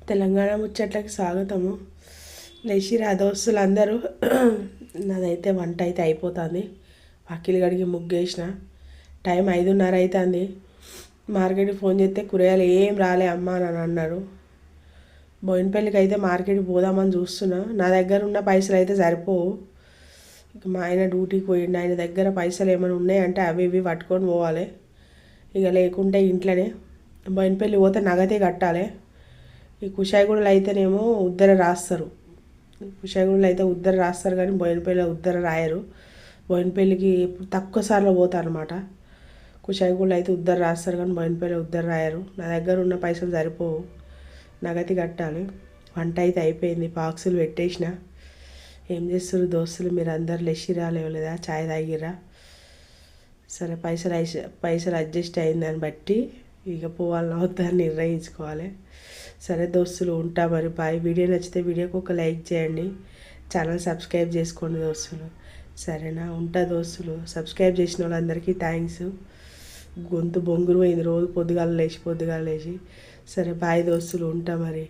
తెలంగాణ ముచ్చట్లకి స్వాగతము. లేచిరా దోస్తులు అందరూ. నాదైతే వంట అయితే అయిపోతుంది. వాకిలి గడిగి ముగ్గేసిన. టైం 5:30 అవుతుంది. మార్కెట్కి ఫోన్ చేస్తే కూరగాయలు ఏం రాలే అమ్మ అని అన్నారు. బోయినపల్లికి అయితే మార్కెట్కి పోదామని చూస్తున్నా. నా దగ్గర ఉన్న పైసలు అయితే సరిపోవు. ఇక మా ఆయన డ్యూటీకి పోయిండు. ఆయన దగ్గర పైసలు ఏమైనా ఉన్నాయంటే అవి ఇవి పట్టుకొని పోవాలి. ఇక లేకుంటే ఇంట్లోనే. బోయినపల్లి పోతే నగదే కట్టాలి. ఈ కుషాయిగూడలో అయితేనేమో ఉద్దర రాస్తారు. కుషాయిగూడలో అయితే ఉద్దర రాస్తారు కానీ బోయినపల్లిలో ఉద్దర రాయరు. బోయినపల్లికి తక్కువ సార్లు పోతారు అనమాట. కుషాయిగూడలో అయితే ఉద్దర రాస్తారు కానీ బోయినపల్లిలో ఉద్దర రాయరు. నా దగ్గర ఉన్న పైసలు సరిపోవు, నగది కట్టాలి. వంట అయితే అయిపోయింది, బాక్సులు పెట్టేసిన. ఏం చేస్తారు దోస్తులు, మీరు అందరు లెసిరా లేవలేదా, చాయ్ తాగిరా? సరే పైసలు అడ్జస్ట్ అయిన దాన్ని బట్టి ఇక పోవాలని వద్దని నిర్ణయించుకోవాలి. సరే దోస్తులు, ఉంటా మరి. బాయ్. వీడియో నచ్చితే వీడియోకి ఒక లైక్ చేయండి, ఛానల్ సబ్స్క్రైబ్ చేసుకోండి దోస్తులు. సరేనా? ఉంటా దోస్తులు. సబ్స్క్రైబ్ చేసిన వాళ్ళందరికీ థ్యాంక్స్. గొంతు బొంగురు పోయింది రోజు పొద్దుగాల లేచి. సరే బాయ్ దోస్తులు, ఉంటా మరి.